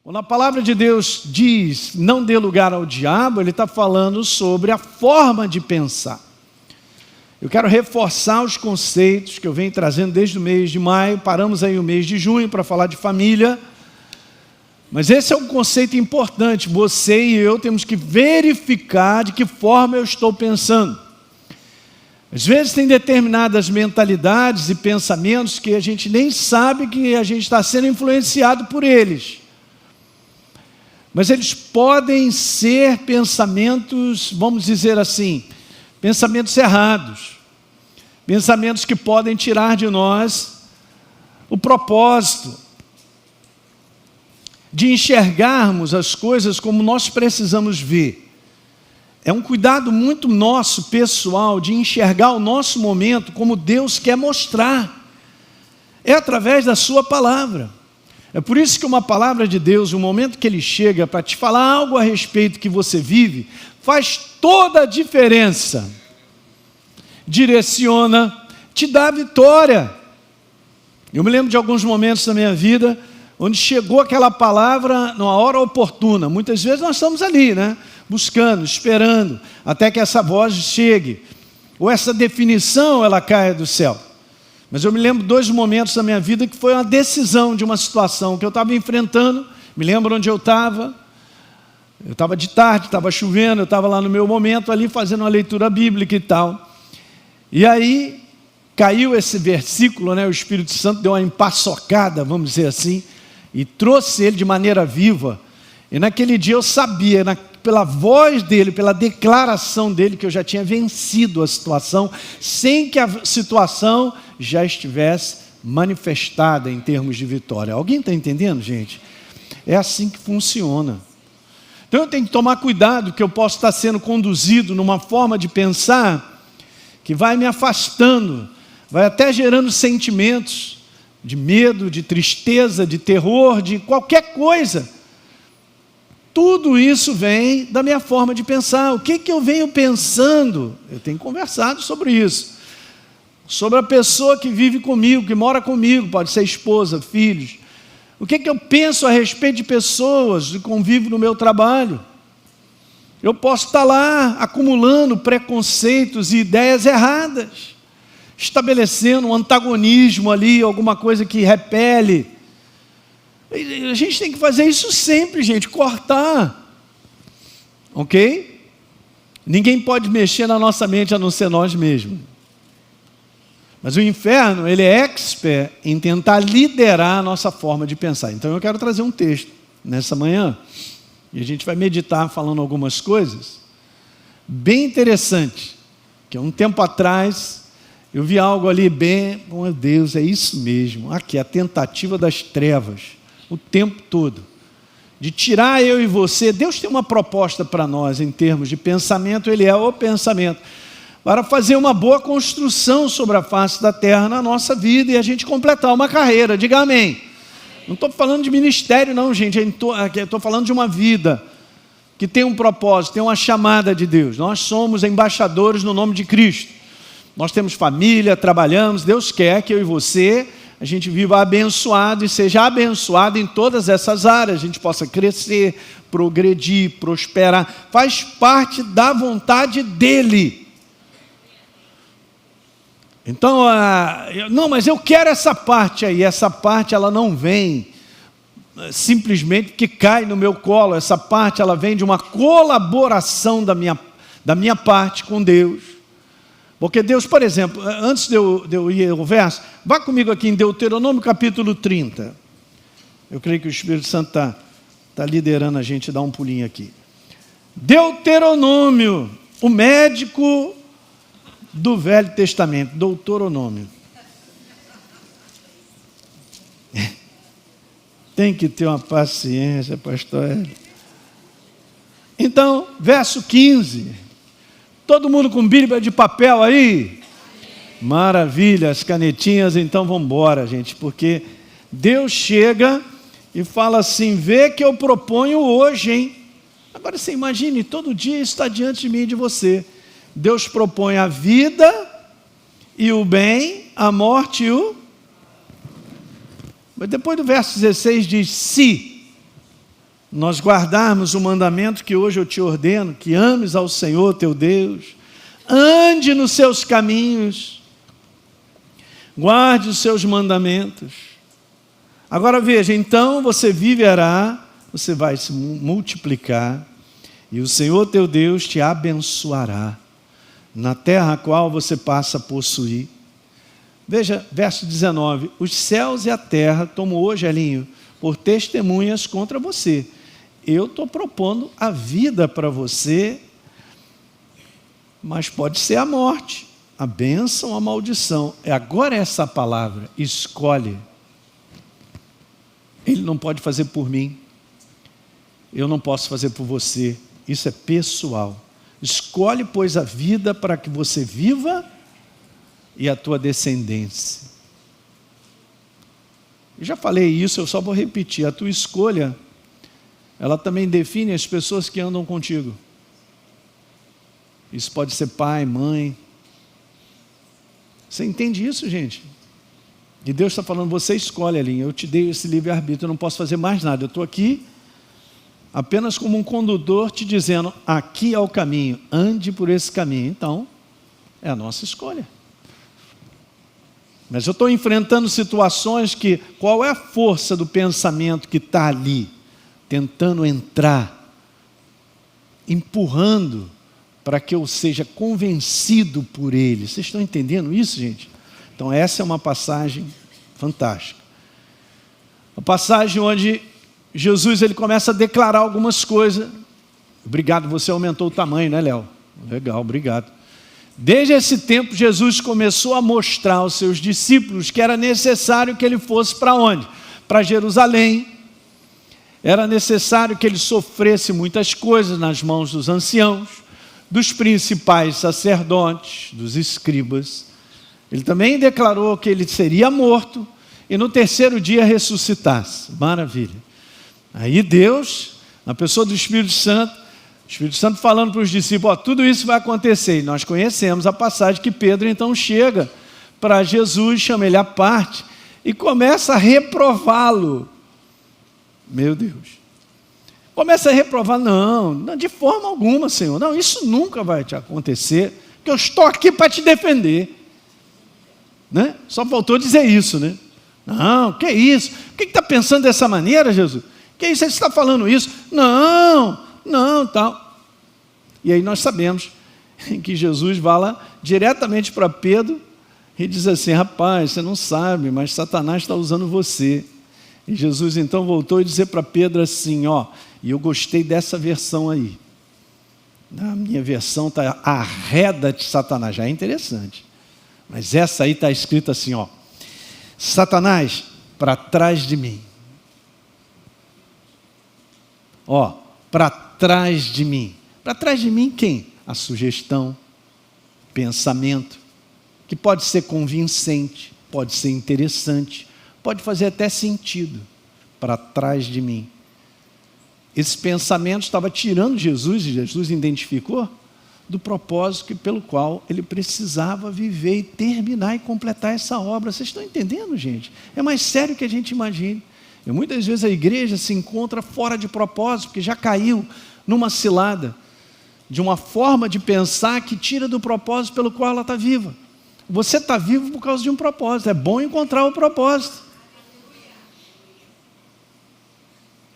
Quando a palavra de Deus diz não dê lugar ao diabo, ele está falando sobre a forma de pensar. Eu quero reforçar os conceitos que eu venho trazendo desde o mês de maio, paramos aí o mês de junho para falar de família, mas esse é um conceito importante, você e eu temos que verificar de que forma eu estou pensando. Às vezes tem determinadas mentalidades e pensamentos que a gente nem sabe que a gente está sendo influenciado por eles. Mas eles podem ser pensamentos, vamos dizer assim, pensamentos errados. Pensamentos que podem tirar de nós o propósito de enxergarmos as coisas como nós precisamos ver. É um cuidado muito nosso, pessoal, de enxergar o nosso momento como Deus quer mostrar. É através da sua palavra. É por isso que uma palavra de Deus, o momento que Ele chega para te falar algo a respeito que você vive, faz toda a diferença. Direciona, te dá vitória. Eu me lembro de alguns momentos da minha vida, onde chegou aquela palavra numa hora oportuna. Muitas vezes nós estamos ali, buscando, esperando, até que essa voz chegue, ou essa definição ela caia do céu. Mas eu me lembro de 2 momentos da minha vida que foi uma decisão de uma situação que eu estava enfrentando. Me lembro onde eu estava de tarde, estava chovendo, eu estava lá no meu momento ali fazendo uma leitura bíblica e tal. E aí caiu esse versículo, o Espírito Santo deu uma empaçocada, vamos dizer assim, e trouxe ele de maneira viva. E naquele dia eu sabia, pela voz dele, pela declaração dele, que eu já tinha vencido a situação, sem que a situação já estivesse manifestada em termos de vitória. Alguém está entendendo, gente? É assim que funciona. Então eu tenho que tomar cuidado, que eu posso estar sendo conduzido numa forma de pensar que vai me afastando, vai até gerando sentimentos de medo, de tristeza, de terror, de qualquer coisa. Tudo isso vem da minha forma de pensar. O que eu venho pensando? Eu tenho conversado sobre isso. Sobre a pessoa que vive comigo, que mora comigo, pode ser esposa, filhos. O que eu penso a respeito de pessoas que convivem no meu trabalho? Eu posso estar lá acumulando preconceitos e ideias erradas, estabelecendo um antagonismo ali, alguma coisa que repele. A gente tem que fazer isso sempre, gente, cortar. Ok? Ninguém pode mexer na nossa mente a não ser nós mesmos. Mas o inferno, ele é expert em tentar liderar a nossa forma de pensar. Então eu quero trazer um texto nessa manhã, e a gente vai meditar falando algumas coisas bem interessantes, que há um tempo atrás eu vi algo ali bem, meu Deus, é isso mesmo, aqui a tentativa das trevas, o tempo todo, de tirar eu e você. Deus tem uma proposta para nós em termos de pensamento, Ele é o pensamento, para fazer uma boa construção sobre a face da terra na nossa vida e a gente completar uma carreira. Diga amém. Não estou falando de ministério não, gente, estou falando de uma vida que tem um propósito, tem uma chamada de Deus. Nós somos embaixadores no nome de Cristo. Nós temos família, trabalhamos, Deus quer que eu e você, a gente viva abençoado e seja abençoado em todas essas áreas, a gente possa crescer, progredir, prosperar, faz parte da vontade dEle. Então, não, mas eu quero essa parte aí, essa parte ela não vem simplesmente porque cai no meu colo, essa parte ela vem de uma colaboração da minha parte com Deus. Porque Deus, por exemplo, antes de eu ir ao verso, vá comigo aqui em Deuteronômio capítulo 30. Eu creio que o Espírito Santo está liderando a gente a dar um pulinho aqui. Deuteronômio, o médico do Velho Testamento, doutoronômio. Tem que ter uma paciência, pastor Hélio. Então, verso 15. Todo mundo com Bíblia de papel aí? Maravilha, as canetinhas, então vamos embora, gente, porque Deus chega e fala assim, vê que eu proponho hoje, hein? Agora você imagine, todo dia isso está diante de mim e de você. Deus propõe a vida e o bem, a morte e o... Mas depois do verso 16 diz, se. nós guardarmos o mandamento que hoje eu te ordeno, que ames ao Senhor teu Deus, ande nos seus caminhos, guarde os seus mandamentos. Agora veja, então você viverá, você vai se multiplicar, e o Senhor teu Deus te abençoará na terra a qual você passa a possuir. Veja, verso 19, os céus e a terra tomo hoje, Elinho, por testemunhas contra você. Eu estou propondo a vida para você, mas pode ser a morte, a bênção, a maldição. Agora essa palavra, escolhe. Ele não pode fazer por mim, eu não posso fazer por você, isso é pessoal. Escolhe, pois, a vida para que você viva e a tua descendência. Eu já falei isso, eu só vou repetir. A tua escolha, ela também define as pessoas que andam contigo. Isso pode ser pai, mãe. Você entende isso, gente? E Deus está falando, você escolhe, Alinha, eu te dei esse livre-arbítrio, eu não posso fazer mais nada. Eu estou aqui apenas como um condutor te dizendo, aqui é o caminho, ande por esse caminho. Então, é a nossa escolha. Mas eu estou enfrentando situações que, qual é a força do pensamento que está ali, tentando entrar, empurrando, para que eu seja convencido por ele. Vocês estão entendendo isso, gente? Então essa é uma passagem fantástica. A passagem onde Jesus ele começa a declarar algumas coisas. Obrigado, você aumentou o tamanho, né, Léo? Legal, obrigado. Desde esse tempo, Jesus começou a mostrar aos seus discípulos que era necessário que ele fosse para onde? Para Jerusalém. Era necessário que ele sofresse muitas coisas nas mãos dos anciãos, dos principais sacerdotes, dos escribas. Ele também declarou que ele seria morto e no terceiro dia ressuscitasse. Maravilha. Aí Deus, na pessoa do Espírito Santo falando para os discípulos, tudo isso vai acontecer. E nós conhecemos a passagem que Pedro então chega para Jesus, chama ele à parte e começa a reprová-lo. Meu Deus. Começa a reprovar, não, de forma alguma, Senhor. Não, isso nunca vai te acontecer, porque eu estou aqui para te defender. Né? Só faltou dizer isso, né? Não, que isso? Por que está pensando dessa maneira, Jesus? Que isso? Você está falando isso? Não, tal. E aí nós sabemos que Jesus vai lá diretamente para Pedro e diz assim, rapaz, você não sabe, mas Satanás está usando você. E Jesus então voltou a dizer para Pedro assim, e eu gostei dessa versão aí. Na minha versão está arreda-te Satanás, já é interessante. Mas essa aí está escrita assim, Satanás, para trás de mim. Para trás de mim. Para trás de mim quem? A sugestão, pensamento, que pode ser convincente, pode ser interessante, pode fazer até sentido. Para trás de mim. Esse pensamento estava tirando Jesus, e Jesus identificou, do propósito pelo qual ele precisava viver e terminar e completar essa obra. Vocês estão entendendo, gente? É mais sério que a gente imagine. E muitas vezes a igreja se encontra fora de propósito, porque já caiu numa cilada de uma forma de pensar que tira do propósito pelo qual ela está viva. Você está vivo por causa de um propósito. É bom encontrar o propósito.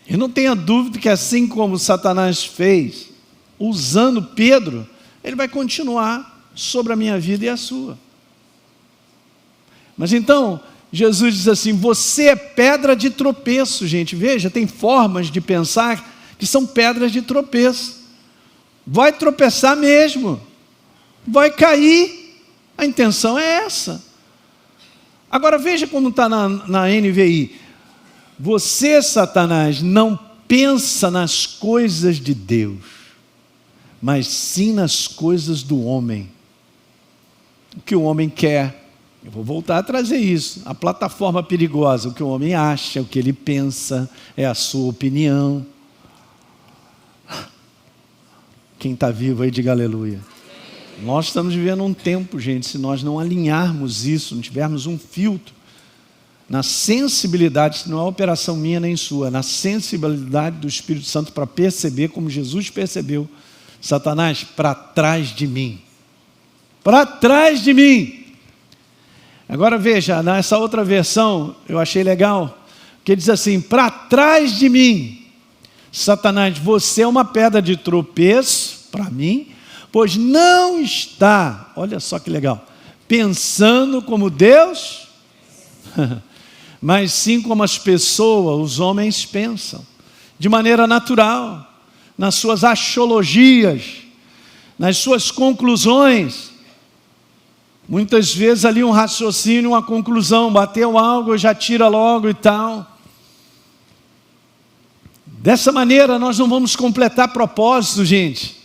E não tenha dúvida que assim como Satanás fez, usando Pedro, ele vai continuar sobre a minha vida e a sua. Mas então, Jesus diz assim, você é pedra de tropeço, gente. Veja, tem formas de pensar que são pedras de tropeço. Vai tropeçar mesmo. Vai cair. A intenção é essa. Agora veja como está na NVI. Você, Satanás, não pensa nas coisas de Deus, mas sim nas coisas do homem. O que o homem quer. Eu vou voltar a trazer isso. A plataforma perigosa, o que o homem acha, o que ele pensa, é a sua opinião. Quem está vivo aí, diga aleluia. Nós estamos vivendo um tempo, gente, se nós não alinharmos isso, não tivermos um filtro, na sensibilidade, não é operação minha nem sua, na sensibilidade do Espírito Santo para perceber como Jesus percebeu. Satanás, para trás de mim. Para trás de mim. Agora veja, nessa outra versão, eu achei legal, que diz assim, para trás de mim. Satanás, você é uma pedra de tropeço para mim, pois não está, olha só que legal, pensando como Deus, mas sim como as pessoas, os homens pensam, de maneira natural, nas suas axiologias, nas suas conclusões. Muitas vezes ali um raciocínio, uma conclusão, bateu algo, já tira logo e tal. Dessa maneira nós não vamos completar propósito, gente.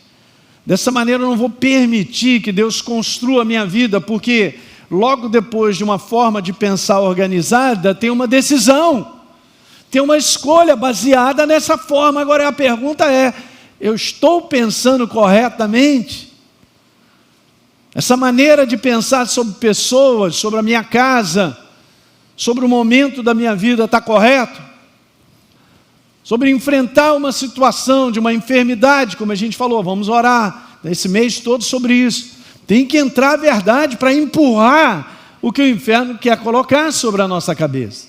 Dessa maneira eu não vou permitir que Deus construa a minha vida, porque logo depois de uma forma de pensar organizada, tem uma decisão, tem uma escolha baseada nessa forma. Agora a pergunta é, eu estou pensando corretamente? Essa maneira de pensar sobre pessoas, sobre a minha casa, sobre o momento da minha vida está correto? Sobre enfrentar uma situação de uma enfermidade, como a gente falou, vamos orar esse mês todo sobre isso. Tem que entrar a verdade para empurrar o que o inferno quer colocar sobre a nossa cabeça.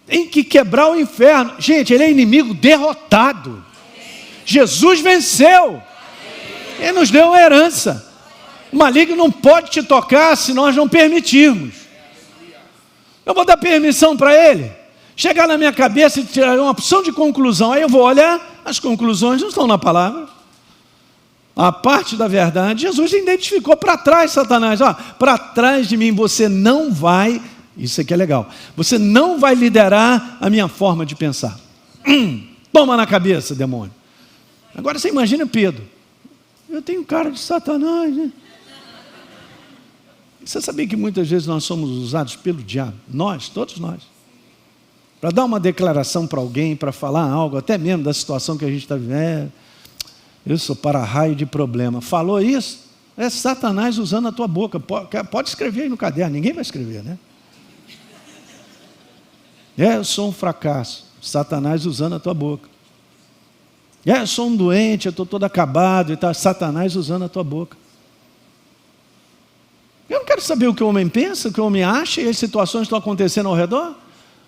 Tem que quebrar o inferno. Gente, ele é inimigo derrotado. Jesus venceu. Ele nos deu uma herança. O maligno não pode te tocar se nós não permitirmos. Eu vou dar permissão para ele chegar na minha cabeça e tirar uma opção de conclusão. Aí eu vou olhar, as conclusões não estão na palavra. A parte da verdade, Jesus identificou para trás, Satanás. Para trás de mim você não vai, isso aqui é legal, você não vai liderar a minha forma de pensar. Toma na cabeça, demônio. Agora você imagina Pedro. Eu tenho cara de Satanás, né? Você sabia que muitas vezes nós somos usados pelo diabo? Nós, todos nós. Para dar uma declaração para alguém, para falar algo, até mesmo da situação que a gente está vivendo. Eu sou para-raio de problema. Falou isso? É Satanás usando a tua boca. Pode escrever aí no caderno, ninguém vai escrever, né? Eu sou um fracasso. Satanás usando a tua boca. Eu sou um doente, eu estou todo acabado e tal. Satanás usando a tua boca. Eu não quero saber o que o homem pensa, o que o homem acha e as situações estão acontecendo ao redor.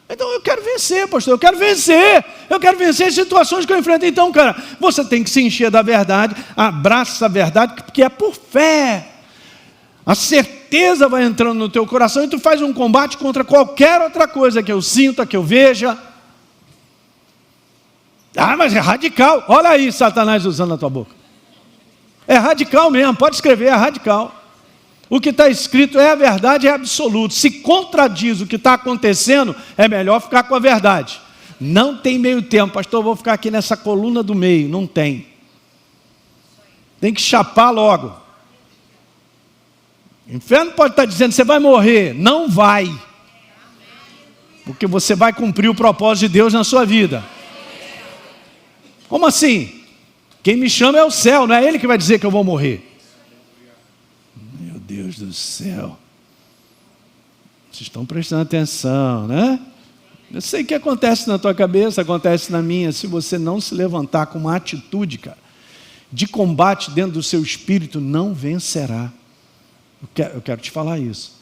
Então eu quero vencer, pastor, eu quero vencer as situações que eu enfrento. Então, cara, você tem que se encher da verdade, abraça a verdade, porque é por fé. A certeza vai entrando no teu coração e tu faz um combate contra qualquer outra coisa que eu sinta, que eu veja. Mas é radical. Olha aí, Satanás usando a tua boca. É radical mesmo, pode escrever, é radical. O que está escrito é a verdade, é absoluto. Se contradiz o que está acontecendo, é melhor ficar com a verdade. Não tem meio termo, pastor, eu vou ficar aqui nessa coluna do meio. Não tem. Tem que chapar logo. O inferno pode estar dizendo, você vai morrer. Não vai. Porque você vai cumprir o propósito de Deus na sua vida. Como assim? Quem me chama é o céu, não é ele que vai dizer que eu vou morrer. Deus do céu, vocês estão prestando atenção, né? Eu sei que acontece na tua cabeça, acontece na minha, se você não se levantar com uma atitude, cara, de combate dentro do seu espírito, não vencerá. Eu quero te falar isso,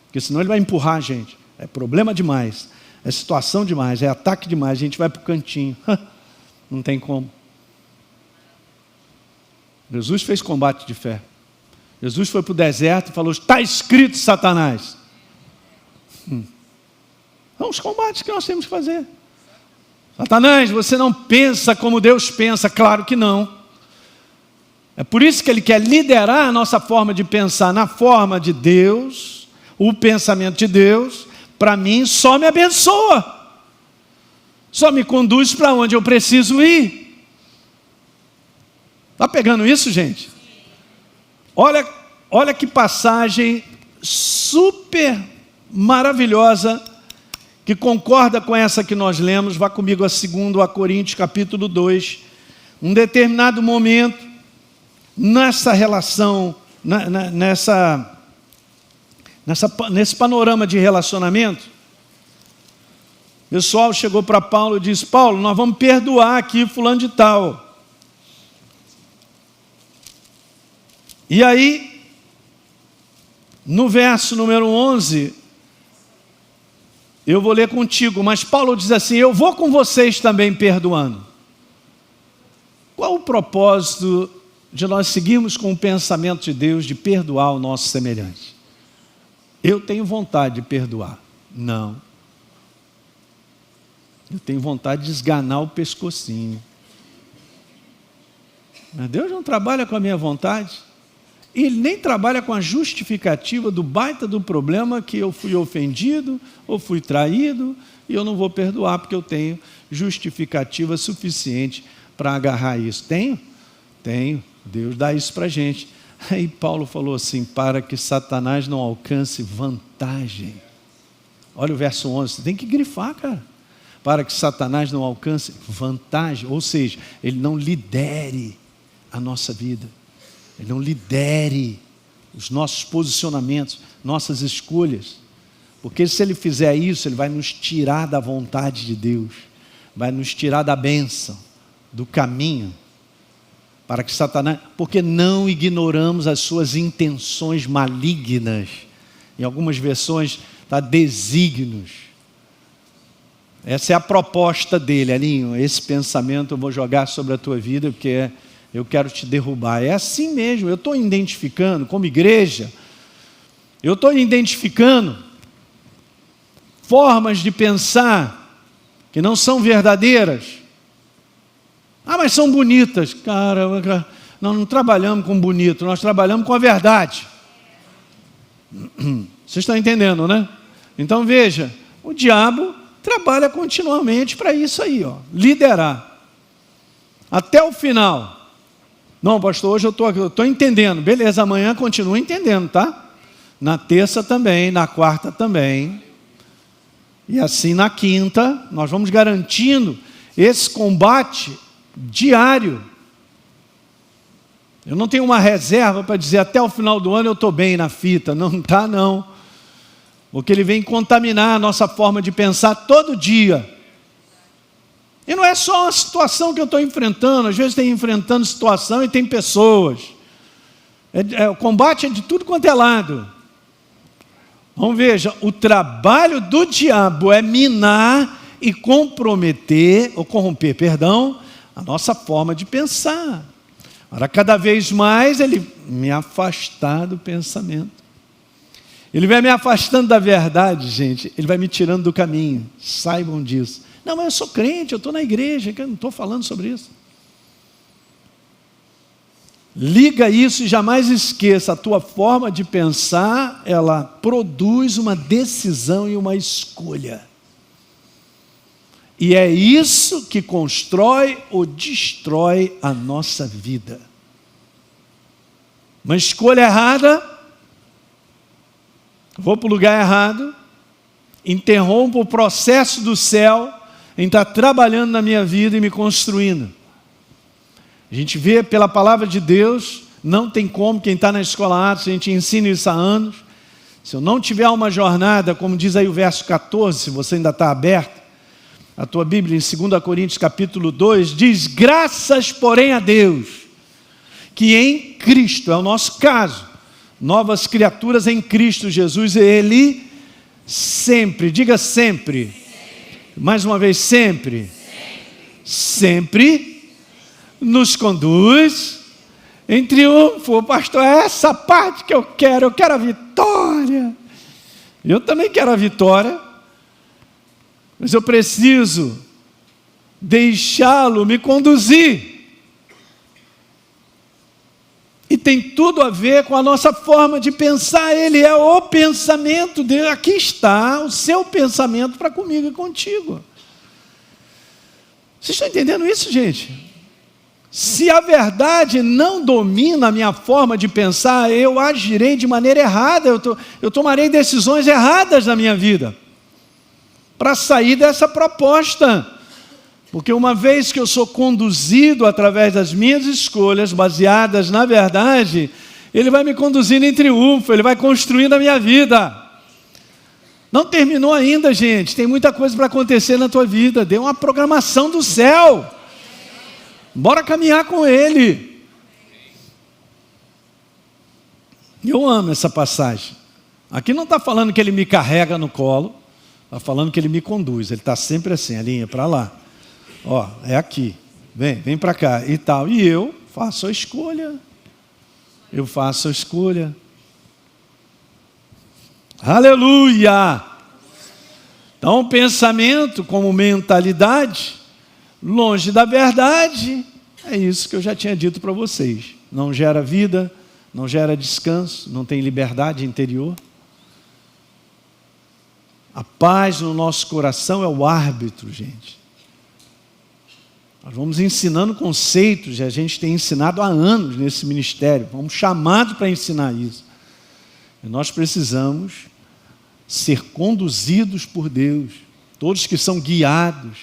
porque senão ele vai empurrar a gente, é problema demais, é situação demais, é ataque demais, a gente vai para o cantinho, não tem como. Jesus fez combate de fé. Jesus foi para o deserto e falou, está escrito, Satanás. São os combates que nós temos que fazer. Satanás, você não pensa como Deus pensa, claro que não. É por isso que ele quer liderar a nossa forma de pensar na forma de Deus, o pensamento de Deus, para mim só me abençoa. Só me conduz para onde eu preciso ir. Está pegando isso, gente? Olha que passagem super maravilhosa, que concorda com essa que nós lemos. Vá comigo a 2 Coríntios, capítulo 2. Um determinado momento, nessa relação, nesse panorama de relacionamento, o pessoal chegou para Paulo e disse: Paulo, nós vamos perdoar aqui fulano de tal. E aí, no verso número 11, eu vou ler contigo, mas Paulo diz assim: eu vou com vocês também perdoando. Qual o propósito de nós seguirmos com o pensamento de Deus de perdoar o nosso semelhante? Eu tenho vontade de perdoar. Não. Eu tenho vontade de esganar o pescocinho. Mas Deus não trabalha com a minha vontade. E Ele nem trabalha com a justificativa do baita do problema que eu fui ofendido ou fui traído e eu não vou perdoar porque eu tenho justificativa suficiente para agarrar isso. Tenho? Tenho. Deus dá isso para a gente. Aí Paulo falou assim: para que Satanás não alcance vantagem. Olha o verso 11, você tem que grifar, cara. Para que Satanás não alcance vantagem, ou seja, ele não lidere a nossa vida. Ele não lidere os nossos posicionamentos, nossas escolhas. Porque se ele fizer isso, ele vai nos tirar da vontade de Deus. Vai nos tirar da bênção, do caminho. Para que Satanás... Porque não ignoramos as suas intenções malignas. Em algumas versões está desígnios. Essa é a proposta dele, Alinho. Esse pensamento eu vou jogar sobre a tua vida, porque eu quero te derrubar. É assim mesmo, eu estou identificando, como igreja, eu estou identificando formas de pensar que não são verdadeiras. Ah, mas são bonitas. Cara, nós não trabalhamos com bonito, nós trabalhamos com a verdade. Vocês estão entendendo, né? Então veja, o diabo trabalha continuamente para isso aí, ó, liderar. Até o final. Não, pastor, hoje eu estou entendendo. Beleza, amanhã continua entendendo, tá? Na terça também, na quarta também. E assim na quinta, nós vamos garantindo esse combate diário. Eu não tenho uma reserva para dizer até o final do ano eu estou bem na fita. Não está, não. Porque ele vem contaminar a nossa forma de pensar todo dia. E não é só uma situação que eu estou enfrentando. Às vezes tem enfrentando situação e tem pessoas. O combate é de tudo quanto é lado. Vamos veja, o trabalho do diabo é minar e corromper, a nossa forma de pensar. Para cada vez mais ele me afastar do pensamento. Ele vai me afastando da verdade, gente. Ele vai me tirando do caminho. Saibam disso. Não, mas eu sou crente, eu estou na igreja, eu não estou falando sobre isso. Liga isso e jamais esqueça, a tua forma de pensar, ela produz uma decisão e uma escolha. E é isso que constrói ou destrói a nossa vida. Uma escolha errada, vou para o lugar errado, interrompo o processo do céu em estar trabalhando na minha vida e me construindo. A gente vê pela palavra de Deus, não tem como, quem está na escola Atos, a gente ensina isso há anos. Se eu não tiver uma jornada, como diz aí o verso 14, se você ainda está aberto, a tua Bíblia em 2 Coríntios capítulo 2, diz: graças porém a Deus, que em Cristo, é o nosso caso, novas criaturas em Cristo Jesus, Ele sempre, diga sempre, mais uma vez sempre, sempre nos conduz em triunfo. Pastor, é essa parte que eu quero a vitória. Eu também quero a vitória, mas eu preciso deixá-lo me conduzir. E tem tudo a ver com a nossa forma de pensar. Ele é o pensamento dele. Aqui está o seu pensamento para comigo e contigo. Vocês estão entendendo isso, gente? Se a verdade não domina a minha forma de pensar, eu agirei de maneira errada, eu tomarei decisões erradas na minha vida para sair dessa proposta. Porque uma vez que eu sou conduzido através das minhas escolhas, baseadas na verdade, Ele vai me conduzindo em triunfo, Ele vai construindo a minha vida. Não terminou ainda, gente. Tem muita coisa para acontecer na tua vida. Dê uma programação do céu. Bora caminhar com Ele. Eu amo essa passagem. Aqui não está falando que Ele me carrega no colo. Está falando que Ele me conduz. Ele está sempre assim, a linha para lá. Ó, é aqui. Vem para cá e tal. E eu faço a escolha. Eu faço a escolha. Aleluia! Então, pensamento como mentalidade, longe da verdade, é isso que eu já tinha dito para vocês. Não gera vida, não gera descanso, não tem liberdade interior. A paz no nosso coração é o árbitro, gente. Nós vamos ensinando conceitos, e a gente tem ensinado há anos nesse ministério. Fomos chamados para ensinar isso. E nós precisamos ser conduzidos por Deus. Todos que são guiados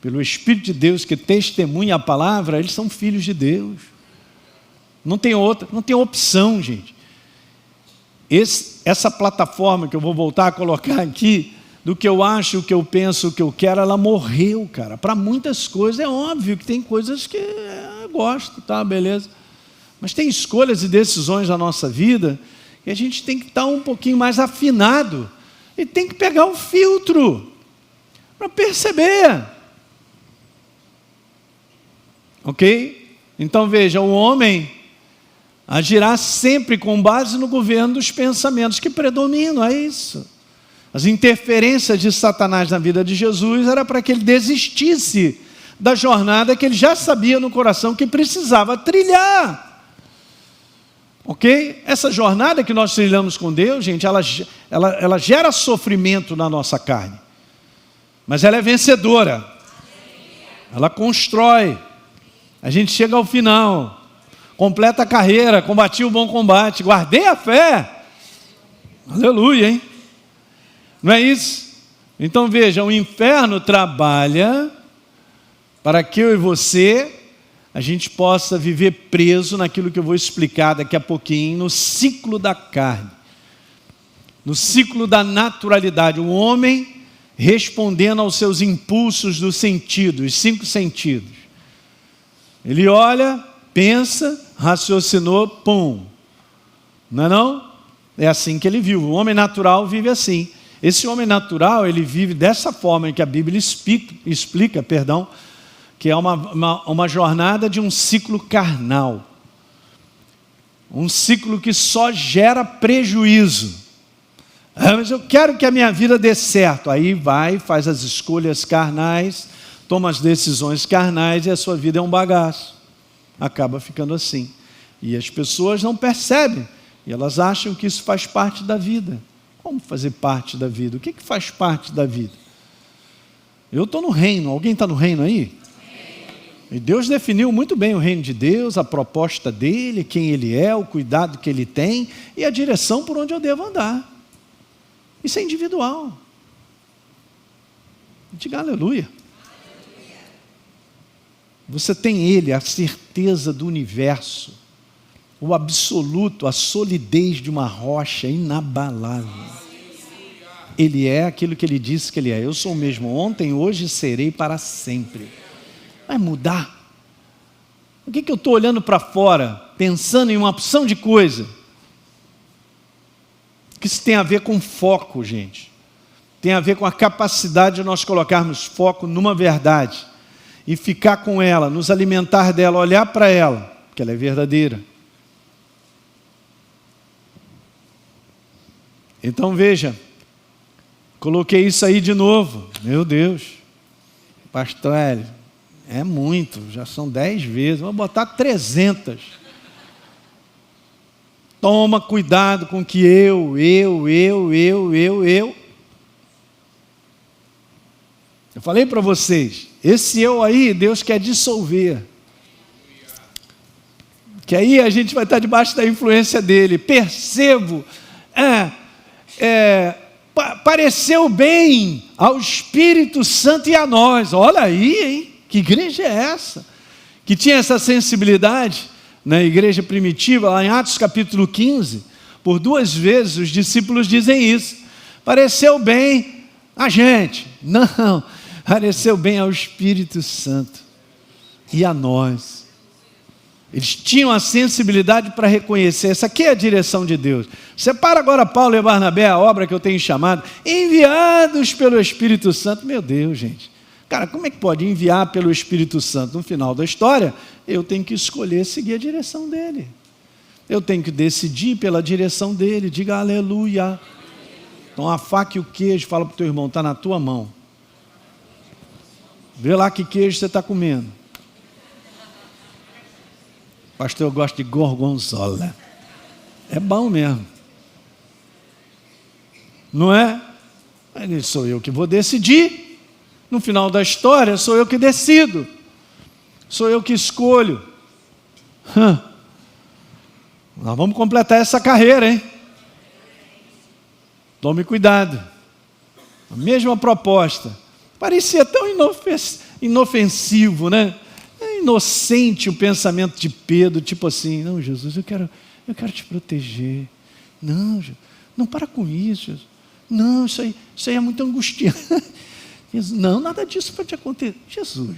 pelo Espírito de Deus, que testemunha a palavra, eles são filhos de Deus. Não tem outra, não tem opção, gente. Essa plataforma que eu vou voltar a colocar aqui, do que eu acho, o que eu penso, o que eu quero, ela morreu, cara. Para muitas coisas, é óbvio que tem coisas que eu gosto, tá, beleza. Mas tem escolhas e decisões na nossa vida que a gente tem que estar um pouquinho mais afinado e tem que pegar um filtro para perceber. Ok? Então veja, o homem agirá sempre com base no governo dos pensamentos que predominam, é isso. As interferências de Satanás na vida de Jesus era para que ele desistisse da jornada que ele já sabia no coração que precisava trilhar. Ok? Essa jornada que nós trilhamos com Deus, gente, ela gera sofrimento na nossa carne. Mas ela é vencedora. Ela constrói. A gente chega ao final. Completa a carreira, combati o bom combate, guardei a fé. Aleluia, hein? Não é isso? Então veja, o inferno trabalha para que eu e você, a gente possa viver preso naquilo que eu vou explicar daqui a pouquinho, no ciclo da carne, no ciclo da naturalidade. O homem respondendo aos seus impulsos do sentido, os 5 sentidos. Ele olha, pensa, raciocinou, pum. Não é não? É assim que ele vive. O homem natural vive assim. Esse homem natural, ele vive dessa forma em que a Bíblia explica, que é uma jornada de um ciclo carnal. Um ciclo que só gera prejuízo. Mas eu quero que a minha vida dê certo. Aí vai, faz as escolhas carnais, toma as decisões carnais e a sua vida é um bagaço. Acaba ficando assim. E as pessoas não percebem. E elas acham que isso faz parte da vida. Como fazer parte da vida? O que faz parte da vida? Eu estou no reino. Alguém está no reino aí? E Deus definiu muito bem o reino de Deus, a proposta dele, quem ele é, o cuidado que ele tem e a direção por onde eu devo andar. Isso é individual. Diga aleluia. Você tem ele, a certeza do universo, o absoluto, a solidez de uma rocha inabalável. Ele é aquilo que ele disse que ele é. Eu sou o mesmo ontem, hoje serei para sempre. Vai mudar. O que eu estou olhando para fora, pensando em uma opção de coisa? Que isso tem a ver com foco, gente. Tem a ver com a capacidade de nós colocarmos foco numa verdade e ficar com ela, nos alimentar dela, olhar para ela, porque ela é verdadeira. Então veja, coloquei isso aí de novo. Meu Deus, pastor Hélio, é muito, já são 10 vezes, vou botar 300. Toma cuidado com que eu. Eu falei para vocês, esse eu aí, Deus quer dissolver. Que aí a gente vai estar debaixo da influência dele. Percebo, pareceu bem ao Espírito Santo e a nós. Olha aí, hein? Que igreja é essa? Que tinha essa sensibilidade. na igreja primitiva, lá em Atos capítulo 15, por 2 vezes os discípulos dizem isso. Pareceu bem a gente. Não, pareceu bem ao Espírito Santo e a nós. Eles tinham a sensibilidade para reconhecer, essa aqui é a direção de Deus. Separa agora Paulo e Barnabé, a obra que eu tenho chamado, enviados pelo Espírito Santo. Meu Deus, gente. Cara, como é que pode enviar pelo Espírito Santo? No final da história, eu tenho que escolher seguir a direção dele. Eu tenho que decidir pela direção dele. Diga aleluia. Então a faca e o queijo, fala para o teu irmão, está na tua mão. Vê lá que queijo você está comendo. Pastor, eu gosto de gorgonzola. É bom mesmo. Não é? Mas sou eu que vou decidir. No final da história, sou eu que decido. Sou eu que escolho. Nós vamos completar essa carreira, hein? Tome cuidado. A mesma proposta. Parecia tão inofensivo, né? É inocente o pensamento de Pedro, tipo assim, não, Jesus, eu quero te proteger. Não, Jesus, não para com isso, Jesus. Não, isso aí é muito angustiante. Jesus, não, nada disso vai te acontecer. Jesus.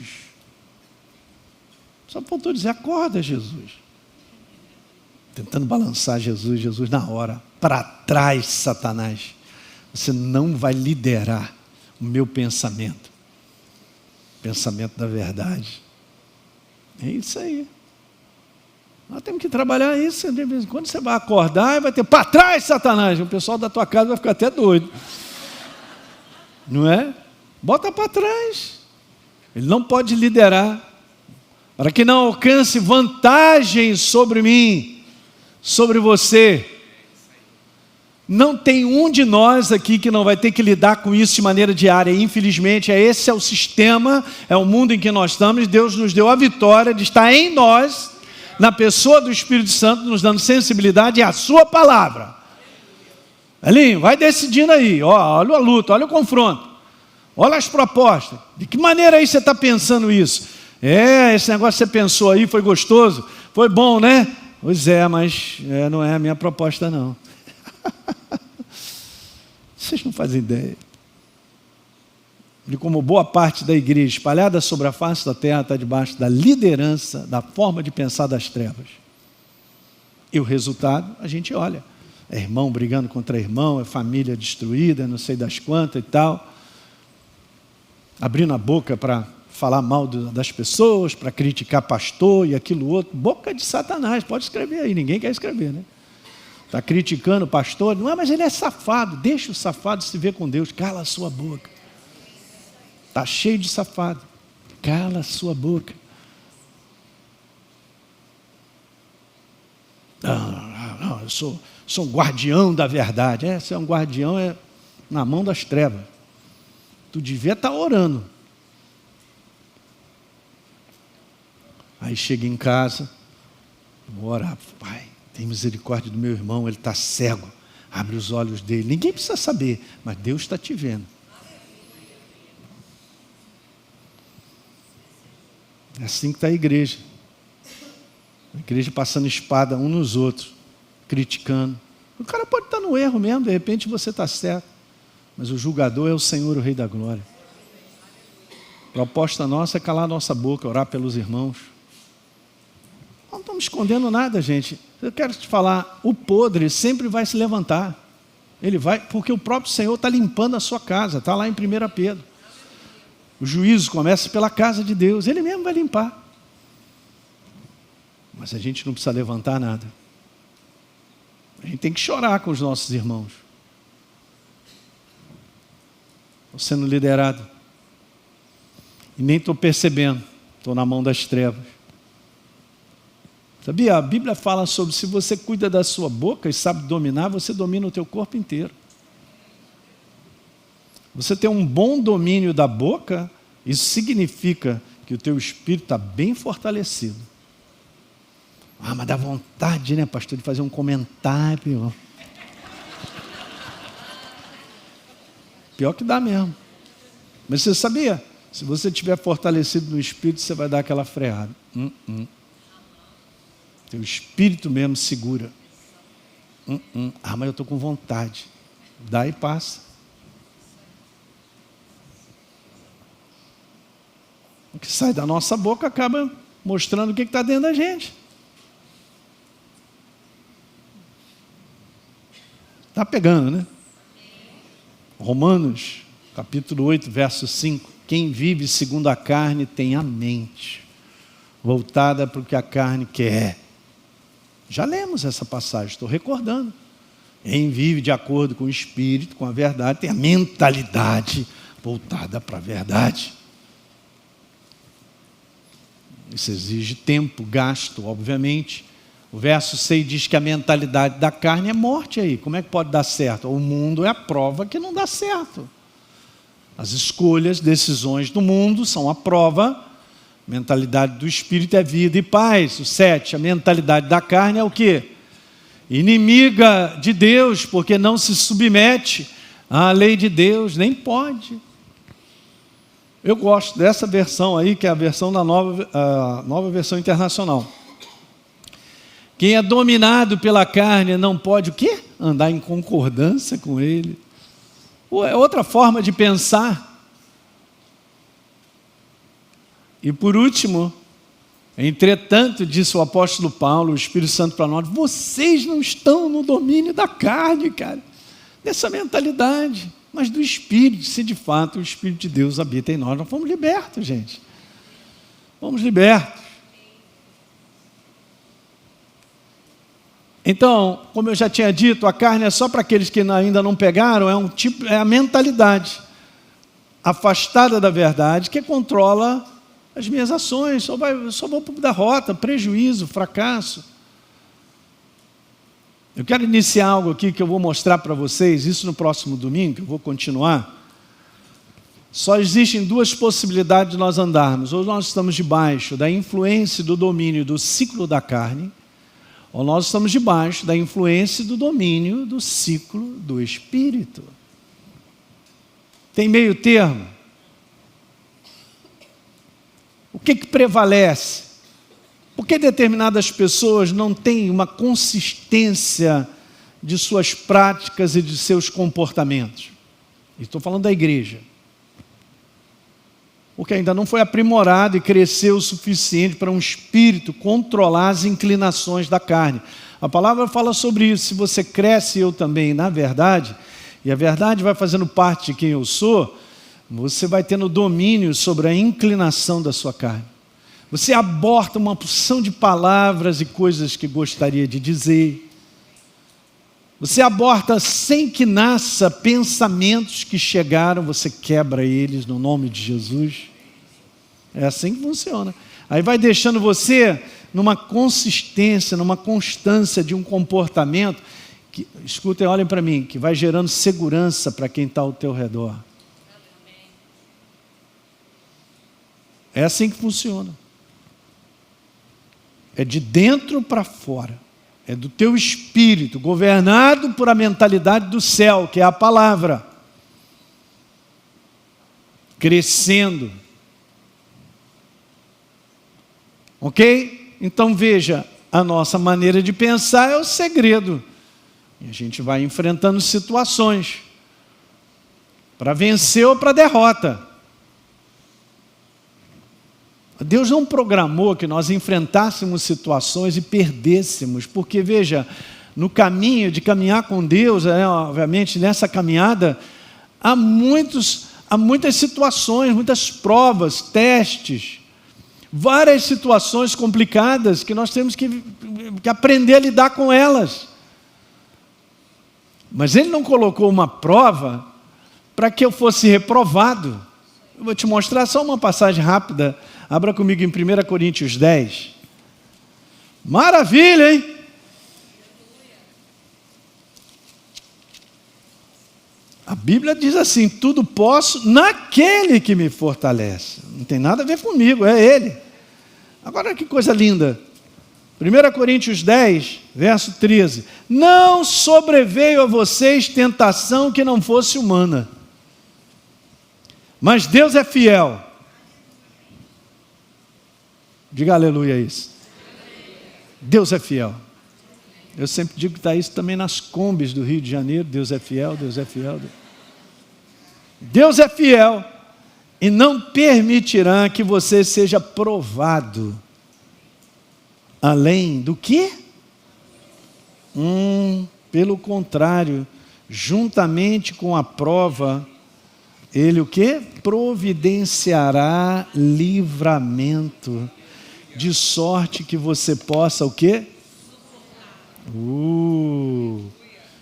Só faltou dizer, acorda, Jesus. Tentando balançar Jesus na hora. Para trás, Satanás. Você não vai liderar o meu pensamento. Pensamento da verdade. É isso aí. Nós temos que trabalhar isso. De vez em quando você vai acordar e vai ter, para trás, Satanás. O pessoal da tua casa vai ficar até doido. Não é? Bota para trás. Ele não pode liderar. Para que não alcance vantagem sobre mim, sobre você. Não tem um de nós aqui que não vai ter que lidar com isso de maneira diária. Infelizmente, esse é o sistema, é o mundo em que nós estamos. Deus nos deu a vitória de estar em nós, na pessoa do Espírito Santo, nos dando sensibilidade e a sua palavra. Elinho, vai decidindo aí. Olha a luta, olha o confronto. Olha as propostas. De que maneira aí você está pensando isso? Esse negócio que você pensou aí foi gostoso, foi bom, né? Pois é, mas não é a minha proposta, não. Vocês não fazem ideia de como boa parte da igreja espalhada sobre a face da terra está debaixo da liderança, da forma de pensar das trevas. E o resultado, a gente olha. É irmão brigando contra irmão, é família destruída, não sei das quantas e tal. Abrindo a boca para falar mal das pessoas, para criticar pastor e aquilo outro. Boca de Satanás, pode escrever aí, ninguém quer escrever, né? Está criticando o pastor, não é, mas ele é safado, deixa o safado se ver com Deus, cala a sua boca. Está cheio de safado, cala a sua boca. Não, eu sou um guardião da verdade. Você é um guardião na mão das trevas. Tu devia estar orando. Aí chega em casa, vou orar, Pai, tem misericórdia do meu irmão, ele está cego, abre os olhos dele. Ninguém precisa saber, mas Deus está te vendo. É assim que está a igreja. A igreja passando espada um nos outros, criticando. O cara pode estar no erro mesmo, de repente você está certo. Mas o julgador é o Senhor, o Rei da Glória. A proposta nossa é calar a nossa boca, orar pelos irmãos. Não estamos escondendo nada, gente. Eu quero te falar, o podre sempre vai se levantar. Ele vai, porque o próprio Senhor está limpando a sua casa, está lá em 1 Pedro. O juízo começa pela casa de Deus, Ele mesmo vai limpar. Mas a gente não precisa levantar nada. A gente tem que chorar com os nossos irmãos. Estou sendo liderado. E nem estou percebendo. Estou na mão das trevas. Sabia? A Bíblia fala sobre se você cuida da sua boca e sabe dominar, você domina o teu corpo inteiro. Você tem um bom domínio da boca, isso significa que o teu espírito está bem fortalecido. Mas dá vontade, né, pastor, de fazer um comentário. Pior que dá mesmo. Mas você sabia? Se você estiver fortalecido no espírito, você vai dar aquela freada. Teu espírito mesmo segura. Ah, mas eu estou com vontade. Dá e passa. O que sai da nossa boca acaba mostrando o que está dentro da gente. Está pegando, né? Romanos, capítulo 8, verso 5. Quem vive segundo a carne tem a mente voltada para o que a carne quer. Já lemos essa passagem, estou recordando. Quem vive de acordo com o Espírito, com a verdade, tem a mentalidade voltada para a verdade. Isso exige tempo, gasto, obviamente. O verso 6 diz que a mentalidade da carne é morte aí. Como é que pode dar certo? O mundo é a prova que não dá certo. As escolhas, decisões do mundo são a prova. A mentalidade do Espírito é vida e paz. O 7, a mentalidade da carne é o quê? Inimiga de Deus, porque não se submete à lei de Deus, nem pode. Eu gosto dessa versão aí, que é a versão da nova versão internacional. Quem é dominado pela carne não pode o quê? Andar em concordância com ele. É outra forma de pensar. E por último, entretanto, disse o apóstolo Paulo, o Espírito Santo para nós, vocês não estão no domínio da carne, cara, dessa mentalidade, mas do Espírito, se de fato o Espírito de Deus habita em nós. Nós fomos libertos, gente. Fomos libertos. Então, como eu já tinha dito, a carne é só para aqueles que ainda não pegaram, é a mentalidade afastada da verdade que controla as minhas ações, só vou para derrota, prejuízo, fracasso. Eu quero iniciar algo aqui que eu vou mostrar para vocês, isso no próximo domingo, eu vou continuar. Só existem duas possibilidades de nós andarmos, ou nós estamos debaixo da influência do domínio do ciclo da carne, ou nós estamos debaixo da influência do domínio do ciclo do Espírito. Tem meio termo? O que prevalece? Por que determinadas pessoas não têm uma consistência de suas práticas e de seus comportamentos? Estou falando da igreja. Porque ainda não foi aprimorado e cresceu o suficiente para um espírito controlar as inclinações da carne. A palavra fala sobre isso. Se você cresce, eu também, na verdade, e a verdade vai fazendo parte de quem eu sou, você vai tendo domínio sobre a inclinação da sua carne. Você aborta uma porção de palavras e coisas que gostaria de dizer. Você aborta sem que nasça pensamentos que chegaram, você quebra eles no nome de Jesus. É assim que funciona. Aí vai deixando você numa consistência, numa constância de um comportamento que, escutem, olhem para mim, que vai gerando segurança para quem está ao teu redor. É assim que funciona. É de dentro para fora. É do teu espírito, governado por a mentalidade do céu, que é a palavra. Crescendo. Ok? Então veja, a nossa maneira de pensar é o segredo. E a gente vai enfrentando situações. Para vencer ou para derrota. Deus não programou que nós enfrentássemos situações e perdêssemos, porque veja, no caminho de caminhar com Deus, obviamente nessa caminhada, há muitas situações, muitas provas, testes, várias situações complicadas que nós temos que aprender a lidar com elas. Mas Ele não colocou uma prova para que eu fosse reprovado. Eu vou te mostrar só uma passagem rápida. Abra comigo em 1 Coríntios 10. Maravilha, hein? A Bíblia diz assim, tudo posso naquele que me fortalece. Não tem nada a ver comigo, é Ele. Agora que coisa linda. 1 Coríntios 10, verso 13. Não sobreveio a vocês tentação que não fosse humana. Mas Deus é fiel. Diga aleluia a isso. Deus é fiel. Eu sempre digo que está isso também nas combis do Rio de Janeiro. Deus é fiel, Deus é fiel. Deus é fiel e não permitirá que você seja provado. Além do quê? Pelo contrário, juntamente com a prova, Ele o quê? Providenciará livramento, de sorte que você possa o quê?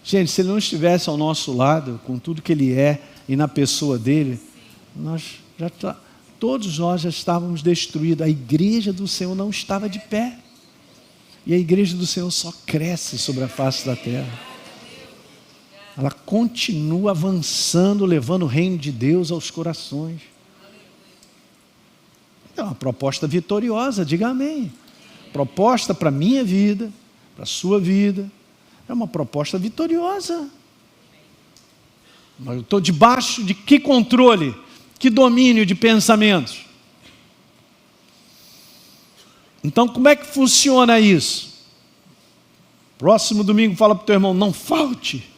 Gente, se Ele não estivesse ao nosso lado, com tudo que Ele é e na pessoa dEle, todos nós já estávamos destruídos. A igreja do Senhor não estava de pé. E a igreja do Senhor só cresce sobre a face da terra. Ela continua avançando, levando o reino de Deus aos corações. É uma proposta vitoriosa, diga amém. Proposta para a minha vida, para a sua vida. É uma proposta vitoriosa. Mas eu estou debaixo de que controle? Que domínio de pensamentos? Então, como é que funciona isso? Próximo domingo, fala para o teu irmão, não falte.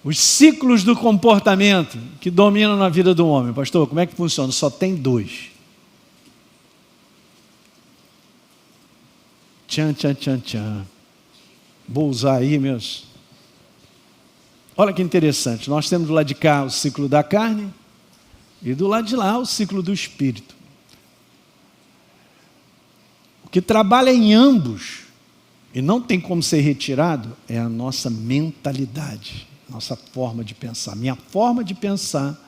Os ciclos do comportamento que dominam na vida do homem. Pastor, como é que funciona? Só tem 2. Tchan, tchan, tchan, tchan. Vou usar aí meus... Olha que interessante. Nós temos do lado de cá o ciclo da carne e do lado de lá o ciclo do espírito. O que trabalha em ambos e não tem como ser retirado é a nossa mentalidade, nossa forma de pensar. Minha forma de pensar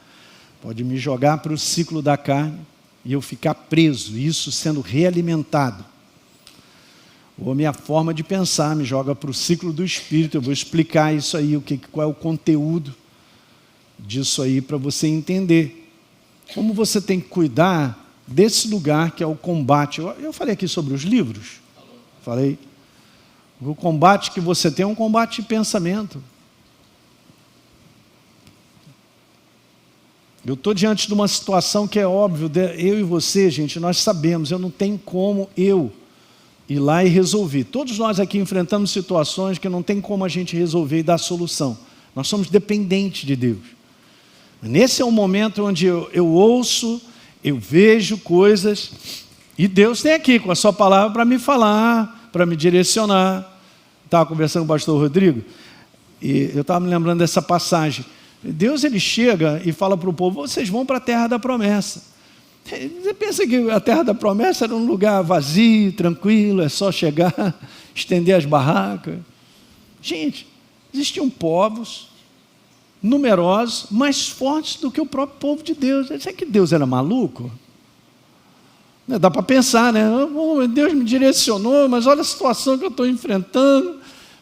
pode me jogar para o ciclo da carne e eu ficar preso, isso sendo realimentado. Ou a minha forma de pensar me joga para o ciclo do espírito. Eu vou explicar isso aí, qual é o conteúdo disso aí para você entender. Como você tem que cuidar desse lugar que é o combate. Eu falei aqui sobre os livros. Falei. O combate que você tem é um combate de pensamento. Eu estou diante de uma situação que é óbvio, eu e você, gente, nós sabemos, eu não tenho como eu ir lá e resolver. Todos nós aqui enfrentamos situações que não tem como a gente resolver e dar solução. Nós somos dependentes de Deus. Nesse é um momento onde eu ouço, eu vejo coisas, e Deus tem aqui com a sua palavra para me falar, para me direcionar. Estava conversando com o pastor Rodrigo, e eu estava me lembrando dessa passagem. Deus, ele chega e fala para o povo, vocês vão para a terra da promessa. Você pensa que a terra da promessa era um lugar vazio, tranquilo, é só chegar, estender as barracas. Gente, existiam povos numerosos, mais fortes do que o próprio povo de Deus. Será que Deus era maluco? Dá para pensar, né? Deus me direcionou, mas olha a situação que eu estou enfrentando.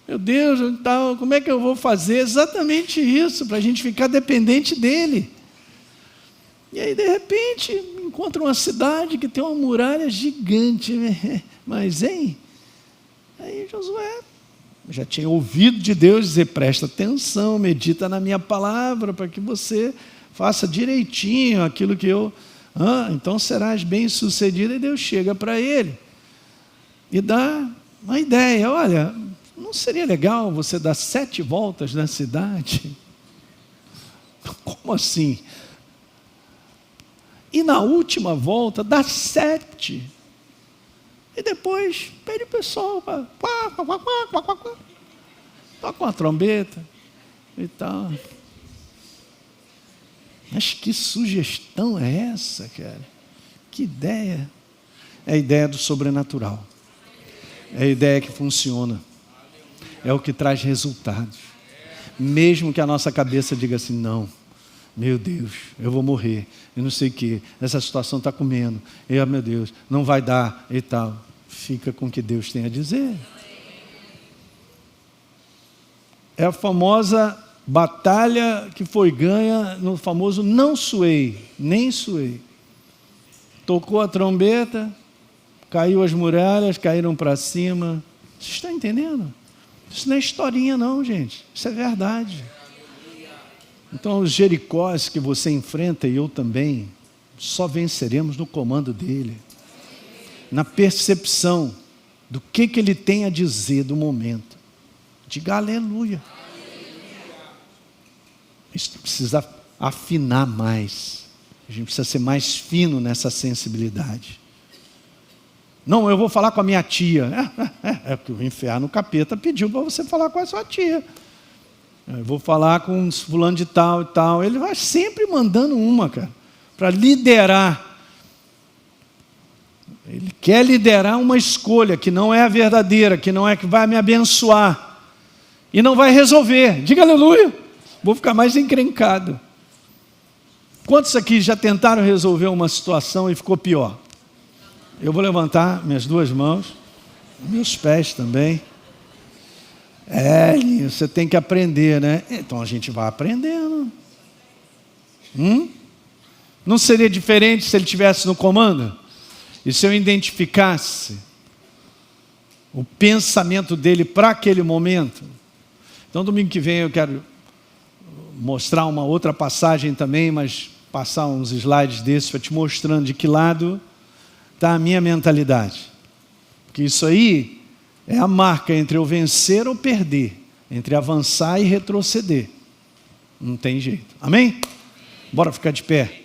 Meu Deus, então, como é que eu vou fazer? Exatamente isso, para a gente ficar dependente dele. E aí, de repente, encontra uma cidade que tem uma muralha gigante. Mas, hein? Aí Josué já tinha ouvido de Deus dizer, presta atenção, medita na minha palavra, para que você faça direitinho aquilo que eu... então serás bem-sucedido. E Deus chega para ele e dá uma ideia. Olha, não seria legal você dar 7 voltas na cidade? Como assim? E na última volta, dá 7. E depois, pede o pessoal, toca uma trombeta e tal. Mas que sugestão é essa, cara? Que ideia? É a ideia do sobrenatural. É a ideia que funciona. É o que traz resultados. Mesmo que a nossa cabeça diga assim, não, meu Deus, eu vou morrer, eu não sei o que, essa situação está comendo, meu Deus, não vai dar e tal. Fica com o que Deus tem a dizer. É a famosa batalha que foi ganha no famoso não suei, nem suei. Tocou a trombeta, caiu as muralhas, caíram para cima. Vocês estão entendendo? Isso não é historinha não, gente. Isso é verdade. Então os Jericós que você enfrenta e eu também, só venceremos no comando dele. na percepção do que ele tem a dizer do momento. Diga aleluia. Isso precisa afinar mais. A gente precisa ser mais fino nessa sensibilidade. Não, eu vou falar com a minha tia. É que o inferno, o capeta, pediu para você falar com a sua tia. Eu vou falar com fulano de tal e tal. Ele vai sempre mandando uma, cara, para liderar. Ele quer liderar uma escolha que não é a verdadeira, que não é que vai me abençoar. E não vai resolver. Diga aleluia. Vou ficar mais encrencado. Quantos aqui já tentaram resolver uma situação e ficou pior? Eu vou levantar minhas duas mãos, meus pés também. Você tem que aprender, né? Então a gente vai aprendendo. Não seria diferente se ele estivesse no comando? E se eu identificasse o pensamento dele para aquele momento? Então domingo que vem eu quero mostrar uma outra passagem também, mas passar uns slides desses para te mostrando de que lado está a minha mentalidade. Porque isso aí é a marca entre eu vencer ou perder, entre avançar e retroceder. Não tem jeito. Amém? Bora ficar de pé.